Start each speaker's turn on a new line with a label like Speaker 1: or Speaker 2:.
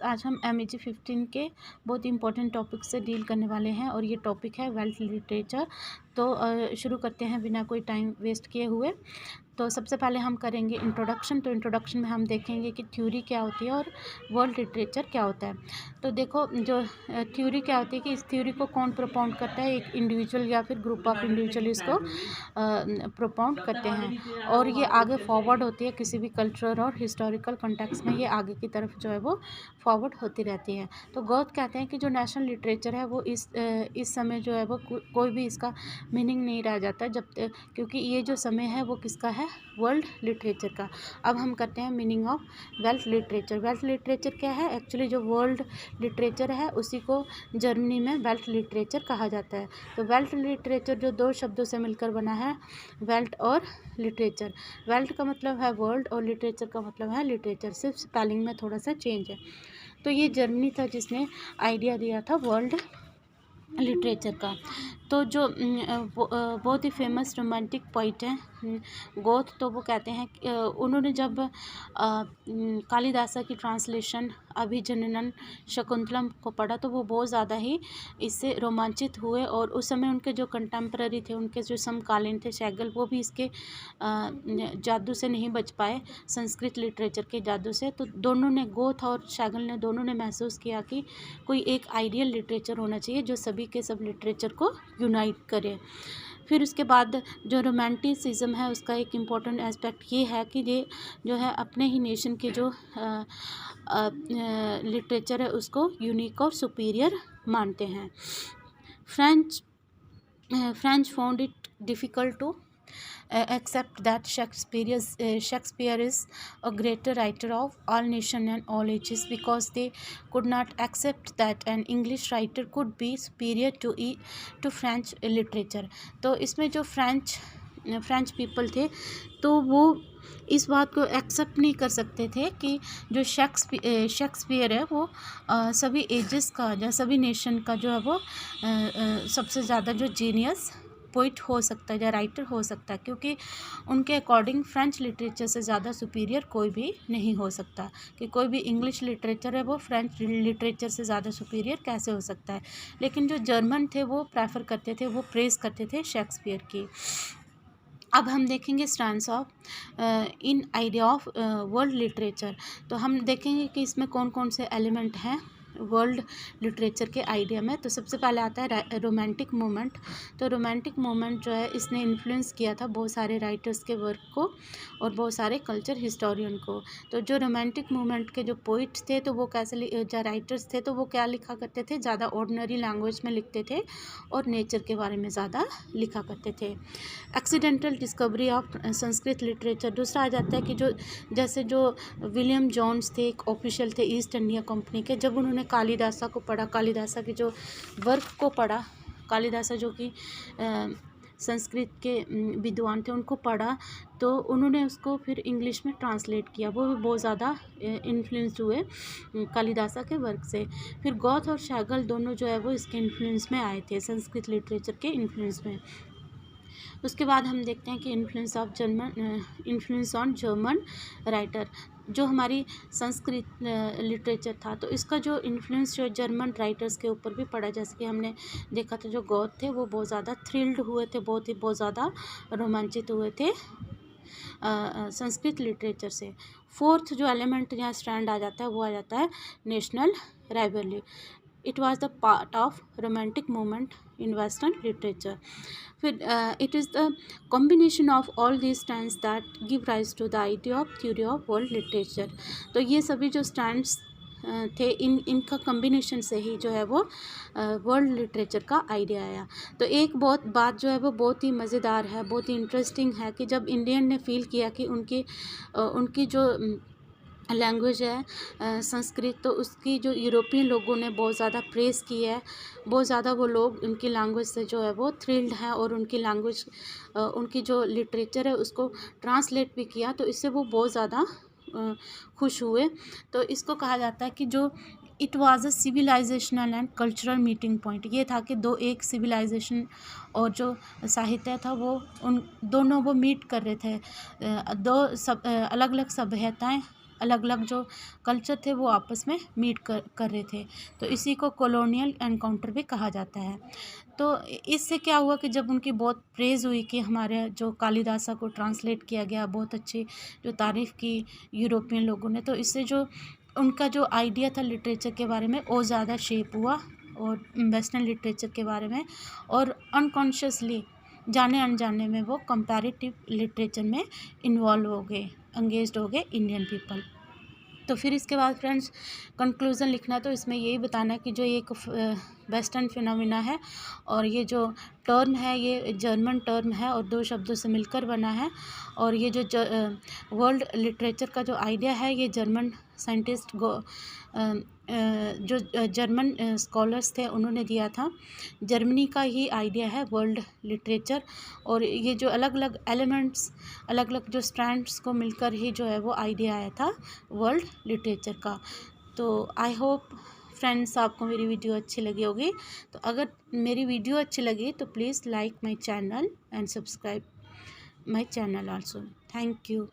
Speaker 1: आज हम MEG 15 के बहुत इंपॉर्टेंट टॉपिक से डील करने वाले हैं और ये टॉपिक है वर्ल्ड लिटरेचर। तो शुरू करते हैं बिना कोई टाइम वेस्ट किए हुए। तो सबसे पहले हम करेंगे इंट्रोडक्शन। तो इंट्रोडक्शन में हम देखेंगे कि थ्योरी क्या होती है और वर्ल्ड लिटरेचर क्या होता है। तो देखो, जो थ्योरी क्या होती है कि इस थ्योरी को कौन प्रोपाउंड करता है, एक इंडिविजुअल या फिर ग्रुप ऑफ इंडिविजुअल इसको प्रोपाउंड करते हैं और ये आगे फॉरवर्ड होती है किसी भी कल्चरल और हिस्टोरिकल कॉन्टेक्स्ट में, ये आगे की तरफ जो है वो फॉरवर्ड होती रहती है। तो गौथ कहते हैं कि जो नेशनल लिटरेचर है वो इस समय जो है वो कोई भी इसका मीनिंग नहीं रह जाता जब क्योंकि ये जो समय है वो किसका है, वर्ल्ड लिटरेचर का। अब हम करते हैं meaning of world literature. World literature क्या है? एक्चुअली जो वर्ल्ड लिटरेचर है उसी को जर्मनी में वर्ल्ड लिटरेचर कहा जाता है। तो वर्ल्ड लिटरेचर जो दो शब्दों से मिलकर बना है, वर्ल्ड और लिटरेचर। वर्ल्ड का मतलब है वर्ल्ड और लिटरेचर का मतलब है लिटरेचर, सिर्फ स्पेलिंग में थोड़ा सा चेंज है। तो ये जर्मनी था जिसने आइडिया दिया था वर्ल्ड लिटरेचर का। तो जो बहुत ही फेमस रोमांटिक पोइट हैं गोथ, तो वो कहते हैं उन्होंने जब कालिदासा की ट्रांसलेशन अभिजननम शकुंतलम को पढ़ा तो वो बहुत ज़्यादा ही इससे रोमांचित हुए और उस समय उनके जो कंटेम्प्रेरी थे, उनके जो समकालीन थे शैगल, वो भी इसके जादू से नहीं बच पाए, संस्कृत लिटरेचर के जादू से। तो दोनों ने, गोथ और शैगल ने, दोनों ने महसूस किया कि कोई एक आइडियल लिटरेचर होना चाहिए जो सभी के सब लिटरेचर को यूनाइट करे। फिर उसके बाद जो रोमांटिसिज्म है उसका एक इम्पॉर्टेंट एस्पेक्ट ये है कि ये जो है अपने ही नेशन के जो लिटरेचर है उसको यूनिक और सुपीरियर मानते हैं। French found it difficult to accept that Shakespeare is a greater writer of all nations and all ages, because they could not accept that an English writer could be superior to French literature। तो इसमें जो French people थे तो वो इस बात को accept नहीं कर सकते थे कि जो शेक्सपियर है वो सभी एजेस का या सभी नेशन का जो है वो सबसे ज़्यादा जो जीनियस पोइट हो सकता है या राइटर हो सकता है, क्योंकि उनके अकॉर्डिंग फ्रेंच लिटरेचर से ज़्यादा सुपीरियर कोई भी नहीं हो सकता, कि कोई भी इंग्लिश लिटरेचर है वो फ्रेंच लिटरेचर से ज़्यादा सुपीरियर कैसे हो सकता है। लेकिन जो जर्मन थे वो प्रेफर करते थे, वो प्रेज करते थे शेक्सपियर की। अब हम देखेंगे strands of in idea of world literature. तो हम देखेंगे कि इसमें कौन कौन से एलिमेंट हैं वर्ल्ड लिटरेचर के आइडिया में। तो सबसे पहले आता है रोमांटिक मूवमेंट। तो रोमांटिक मूवमेंट जो है इसने इन्फ्लुएंस किया था बहुत सारे राइटर्स के वर्क को और बहुत सारे कल्चर हिस्टोरियन को। तो जो रोमांटिक मूवमेंट के जो पोइट्स थे तो वो कैसे, जो राइटर्स थे तो वो क्या लिखा करते थे, ज़्यादा ऑर्डिनरी लैंग्वेज में लिखते थे और नेचर के बारे में ज़्यादा लिखा करते थे। Accidental discovery of Sanskrit literature. दूसरा आ जाता है कि जो जैसे जो विलियम जोन्स थे, एक ऑफिशियल थे ईस्ट इंडिया कंपनी के, जब उन्होंने कालिदासा को पढ़ा, कालिदासा के जो वर्क को पढ़ा, कालिदासा जो कि संस्कृत के विद्वान थे उनको पढ़ा, तो उन्होंने उसको फिर इंग्लिश में ट्रांसलेट किया। वो भी बहुत ज़्यादा इन्फ्लुएंस्ड हुए कालिदासा के वर्क से। फिर गौथ और शैगल दोनों जो है वो इसके इन्फ्लुएंस में आए थे, संस्कृत लिटरेचर के इन्फ्लुएंस में। उसके बाद हम देखते हैं कि इन्फ्लुएंस ऑन जर्मन राइटर। जो हमारी संस्कृत लिटरेचर था तो इसका जो इन्फ्लुएंस जो जर्मन राइटर्स के ऊपर भी पड़ा, जैसे कि हमने देखा था जो गौथ थे वो बहुत ज़्यादा थ्रिल्ड हुए थे, बहुत ज़्यादा रोमांचित हुए थे संस्कृत लिटरेचर से। फोर्थ जो एलिमेंट या स्ट्रैंड आ जाता है वो आ जाता है national rivalry. It was the part of romantic movement in western literature. फिर it is the combination of all these stands that give rise to the idea of theory of world literature. तो ये सभी जो stands थे इनका combination से ही जो है वो वर्ल्ड लिटरेचर का आइडिया आया। तो एक बात जो है वो बहुत ही मज़ेदार है, बहुत ही इंटरेस्टिंग है कि जब इंडियन ने फील किया कि उनकी जो लैंग्वेज है संस्कृत, तो उसकी जो यूरोपियन लोगों ने बहुत ज़्यादा प्रेस की है, बहुत ज़्यादा वो लोग उनकी लैंग्वेज से जो है वो थ्रिल्ड हैं और उनकी लैंग्वेज, उनकी जो लिटरेचर है उसको ट्रांसलेट भी किया, तो इससे वो बहुत ज़्यादा खुश हुए। तो इसको कहा जाता है कि जो it was a civilisational and cultural meeting point. ये था कि एक सिविलाइजेशन और जो साहित्य था वो उन दोनों वो मीट कर रहे थे, अलग अलग सभ्यताएं अलग अलग जो कल्चर थे वो आपस में मीट कर रहे थे। तो इसी को कॉलोनियल एनकाउंटर भी कहा जाता है। तो इससे क्या हुआ कि जब उनकी बहुत प्रेज़ हुई कि हमारे जो कालिदासा को ट्रांसलेट किया गया, बहुत अच्छी जो तारीफ़ की यूरोपियन लोगों ने, तो इससे जो उनका जो आइडिया था लिटरेचर के बारे में वो ज़्यादा शेप हुआ और वेस्टर्न लिटरेचर के बारे में, और अनकॉन्शियसली जाने अनजाने में वो कंपैरेटिव लिटरेचर में इन्वॉल्व हो गए, एंगेज्ड हो गए इंडियन पीपल। तो फिर इसके बाद फ्रेंड्स कंक्लूज़न लिखना, तो इसमें यही बताना है कि जो ये एक वेस्टर्न फिनोमिना है और ये जो टर्म है ये जर्मन टर्म है और 2 शब्दों से मिलकर बना है। और ये जो वर्ल्ड लिटरेचर का जो आइडिया है ये जर्मन साइंटिस्ट जो जर्मन स्कॉलर्स थे उन्होंने दिया था। जर्मनी का ही आइडिया है वर्ल्ड लिटरेचर, और ये जो अलग अलग एलिमेंट्स, अलग अलग जो स्ट्रैंड्स को मिलकर ही जो है वो आइडिया आया था वर्ल्ड लिटरेचर का। तो आई होप फ्रेंड्स आपको मेरी वीडियो अच्छी लगी होगी। तो अगर मेरी वीडियो अच्छी लगी तो please like my channel and subscribe my channel also. Thank you.